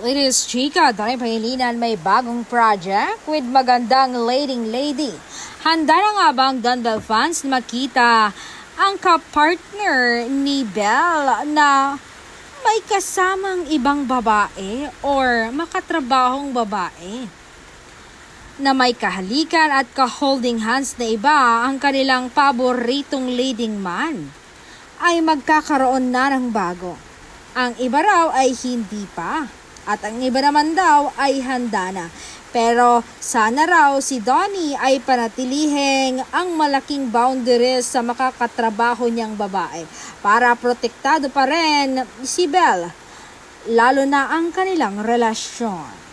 It is Chika, Donnie Pangilinan, may bagong project with magandang leading lady. Handa na nga ba ang Dunbell fans na makita ang kapartner ni Belle na may kasamang ibang babae or makatrabahong babae? Na may kahalikan at ka-holding hands na iba ang kanilang paboritong leading man ay magkakaroon na ng bago. Ang iba raw ay hindi pa. At ang iba naman daw ay handa na. Pero sana raw si Donnie ay panatilihing ang malaking boundaries sa makakatrabaho niyang babae para protektado pa rin si Belle, lalo na ang kanilang relasyon.